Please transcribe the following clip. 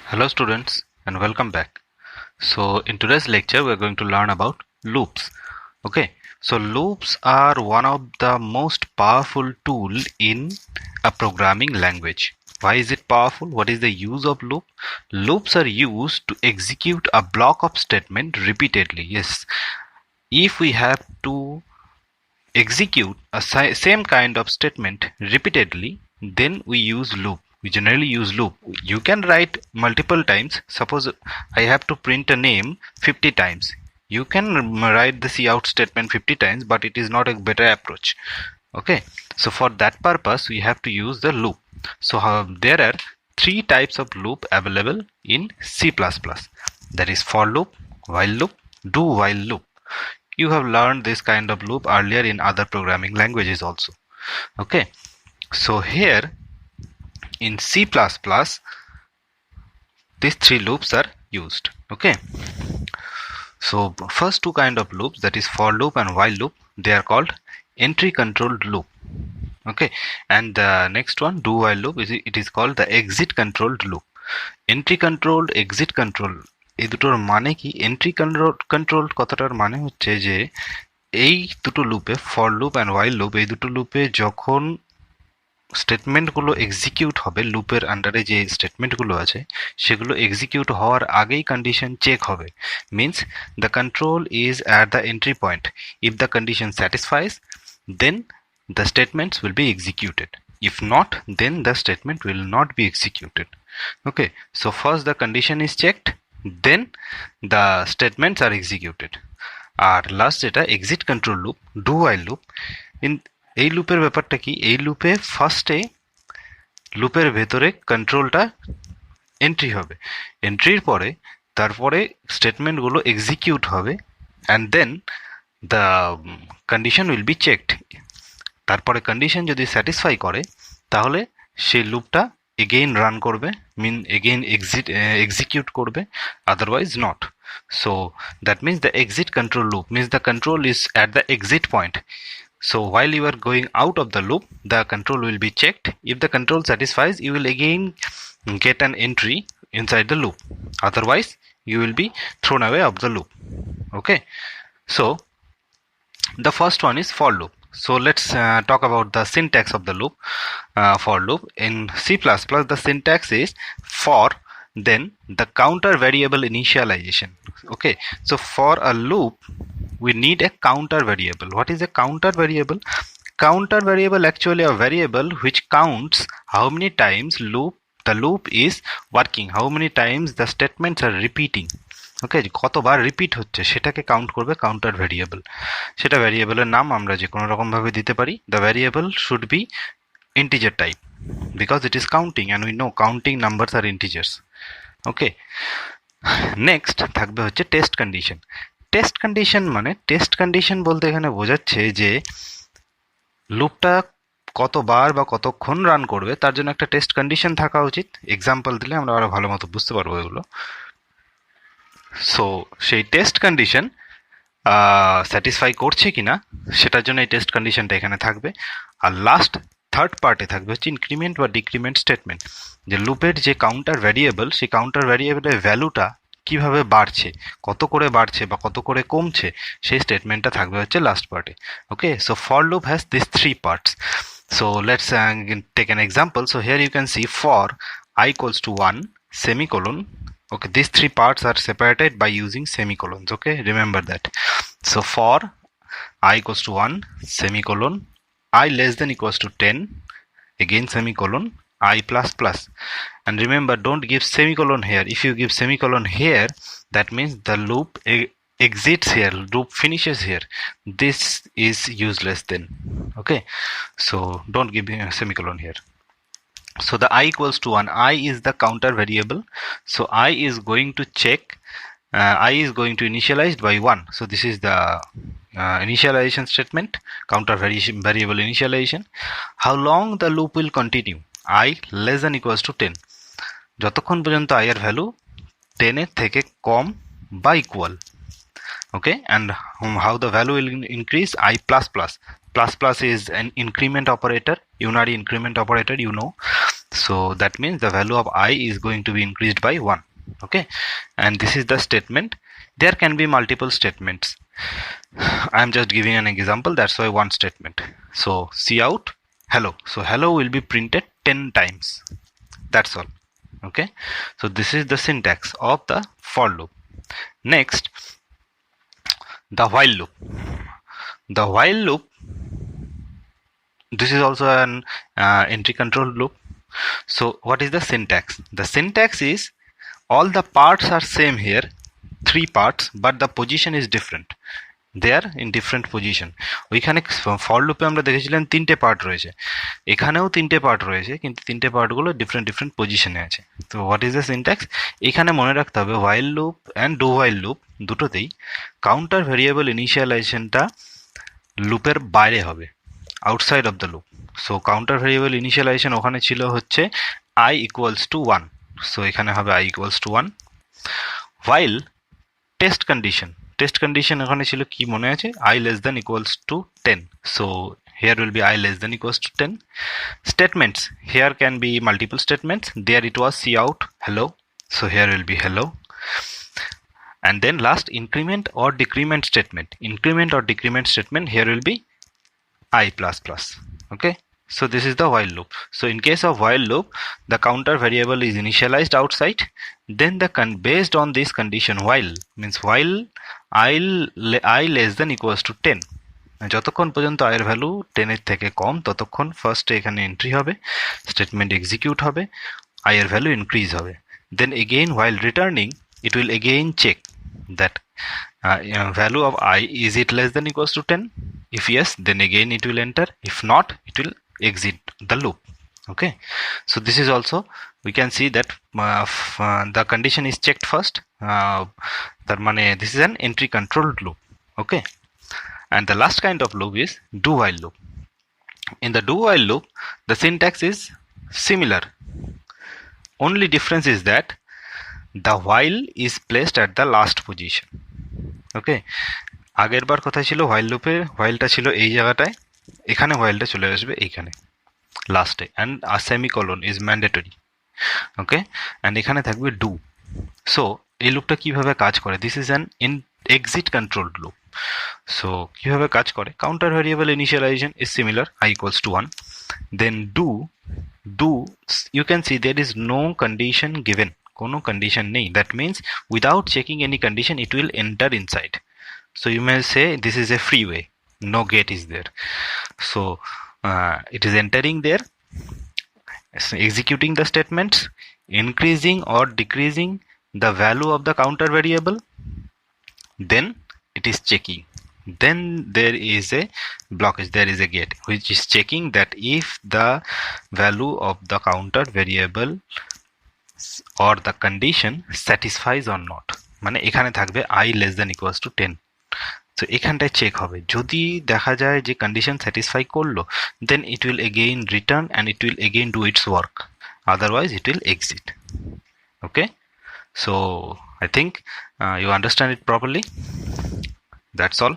Hello students and welcome back. So in today's lecture we are going to learn about loops. Okay, so loops are one of the most powerful tool in a programming language. Why is it powerful? What is the use of loop? Loops are used to execute a block of statement repeatedly. Yes, if we have to execute a same kind of statement repeatedly, then we use loop. We generally use loop. You can write multiple times. Suppose I have to print a name 50 times. You can write the cout statement 50 times, but it is not a better approach. Okay, so for that purpose we have to use the loop. So there are three types of loop available in C++. That is for loop, while loop, do while loop. You have learned this kind of loop earlier in other programming languages also. Okay, so here in C++, these three loops are used. Okay, so first two kind of loops, that is for loop and while loop, they are called entry controlled loop. Okay, and the next one, do while loop, it is called the exit controlled loop. Entry controlled, exit control, এই দুটোর মানে কি? Entry control কথাটার মানে হচ্ছে যে এই দুটো লুপে, for loop and while loop, এই দুটো লুপে যখন স্টেটমেন্টগুলো এক্সিকিউট হবে, লুপের আন্ডারে যে স্টেটমেন্টগুলো আছে সেগুলো এক্সিকিউট হওয়ার আগেই কন্ডিশন চেক হবে। Means the control is at the entry point. If the condition স্যাটিসফাইজ, then the statements will be executed. If not, then the statement will not be executed. Okay, so first the condition is checked, then the statements are executed. আর last যেটা exit control loop, do while loop, এই লুপের ব্যাপারটা কি? এই লুপে ফার্স্টে লুপের ভেতরে কন্ট্রোলটা এন্ট্রি হবে, এন্ট্রির পরে তারপরে স্টেটমেন্টগুলো এক্সিকিউট হবে, and then the condition will be checked. তারপরে কন্ডিশন যদি স্যাটিসফাই করে তাহলে সেই লুপটা এগেইন রান করবে, মিন এগেইন এক্সিকিউট করবে, otherwise not. So that means the exit control loop means the control is at the exit point. So while you are going out of the loop, the control will be checked. If the control satisfies, you will again get an entry inside the loop, otherwise you will be thrown away of the loop. Okay, so the first one is for loop. So let's talk about the syntax of the loop. For loop in C++, the syntax is for, then the counter variable initialization. Okay, so for a loop we need a counter variable. What is a counter variable? Counter variable actually a variable which counts how many times the loop is working, how many times the statements are repeating. ওকে, কতবার repeat হচ্ছে সেটাকে count করবে counter variable. সেটা ভ্যারিয়েবলের নাম আমরা যে কোনো রকমভাবে দিতে পারি। The variable should be integer type because it is counting and we know counting numbers are integers. Okay, next থাকবে হচ্ছে টেস্ট কন্ডিশন। টেস্ট কন্ডিশন মানে, টেস্ট কন্ডিশন বলতে এখানে বোঝাচ্ছে যে লুপটা কতবার বা কতক্ষণ রান করবে তার জন্য একটা টেস্ট কন্ডিশন থাকা উচিত। এক্সাম্পল দিলে আমরা আরো ভালো মতো বুঝতে পারবো এগুলো। সো সেই টেস্ট কন্ডিশন স্যাটিসফাই করছে কিনা সেটার জন্য এই টেস্ট কন্ডিশনটা এখানে থাকবে। আর লাস্ট থার্ড পার্টে থাকবে হচ্ছে ইনক্রিমেন্ট বা ডিক্রিমেন্ট স্টেটমেন্ট, যে লুপের যে কাউন্টার ভ্যারিয়েবল, সেই কাউন্টার ভ্যারিয়েবলের ভ্যালুটা কিভাবে বাড়ছে, কত করে বাড়ছে বা কত করে কমছে, সেই স্টেটমেন্টটা থাকবে হচ্ছে লাস্ট পার্টে। Okay, so for loop has this three parts. So let's take an example. So here you can see for I equals to 1 semicolon. Okay, these three parts are separated by using semicolons. Okay, remember that. So for I equals to 1 semicolon, I less than equals to 10, again semicolon, I plus plus. And remember, don't give semicolon here. If you give semicolon here, that means the loop exits here, loop finishes here. This is useless then. Okay, so don't give a semicolon here. So the I equals to 1, I is the counter variable, so I is going to check, I is going to initialize by 1. So this is the initialization statement, counter variable initialization. How long the loop will continue? I less than equals to 10, যতক্ষণ পর্যন্ত I এর value 10 এর থেকে কম বা equal. Okay, and how the value will increase? I plus plus. Plus plus is an increment operator, unary increment operator, you know. So that means the value of I is going to be increased by 1. Okay, and this is the statement. There can be multiple statements. I'm just giving an example, that's why one statement. So cout hello, so hello will be printed 10 times, that's all. Okay, so this is the syntax of the for loop. Next, the while loop. The while loop, this is also an entry control loop. So what is the syntax? The syntax is all the parts are same here, 3 parts, but the position is different. They are in different position. ওইখানে for লুপে আমরা দেখেছিলাম 3টে part রয়েছে, এখানেও 3টে part রয়েছে, কিন্তু 3টে পার্টগুলো ডিফারেন্ট ডিফারেন্ট পজিশনে আছে। তো হোয়াট ইজ দ্য সিনট্যাক্স? এখানে মনে রাখতে হবে while loop and do while loop দুটোতেই কাউন্টার ভেরিয়েবল ইনিশিয়ালাইজেশনটা লুপের বাইরে হবে, outside of the loop. So counter variable initialization ওখানে ছিল হচ্ছে i ইকুয়ালস টু 1, সো এখানে হবে i equals to 1। While test condition এখানে ছিল কি মনে আছে, i less than equals to 10, so here will be I less than equals to 10. Statements, here can be multiple statements. There it was cout hello, so here will be hello. And then last, increment or decrement statement. Here will be I plus plus. Okay, so this is the while loop. So in case of while loop, the counter variable is initialized outside, then based on this condition while means while I less than equals to 10, যতক্ষণ পর্যন্ত i এর value 10 এর থেকে কম ততক্ষণ ফার্স্টে এখানে entry হবে, statement execute হবে, i এর ভ্যালু ইনক্রিজ হবে। Then again while returning it will again check that value of I, is it less than equals to 10? If yes, then again it will enter. If not, it will exit the loop. Okay, so this is also, we can see that the condition is checked first. This is an entry controlled loop. Okay, and the last kind of loop is do while loop. In the do while loop, the syntax is similar. Only difference is that the while is placed at the last position. Okay, আগের বার কথা ছিল while loop এর whileটা ছিল এই জায়গাটায়, এখানে whileটা চলে আসবে এইখানে লাস্টে, and a semicolon is mandatory. Okay, and এখানে থাকবে do. So এই লুপটা কিভাবে কাজ করে, this is an exit controlled loop. So কিভাবে কাজ করে, counter variable initialization is similar, I equals to 1. Then do, you can see there is no condition given, কোনো condition নেই, that means without checking any condition it will enter inside. So you may say this is a free way, no gate is there, so it is entering there, executing the statements, increasing or decreasing the value of the counter variable, then it is checking, then there is a blockage, there is a gate which is checking that if the value of the counter variable or the condition satisfies or not, মানে এখানে থাকবে I less than equals to 10, so এখানটায় check হবে, যদি দেখা যায় যে condition satisfy করলো, then it will again return and it will again do its work, otherwise it will exit. Okay, so I think you understand it properly. That's all.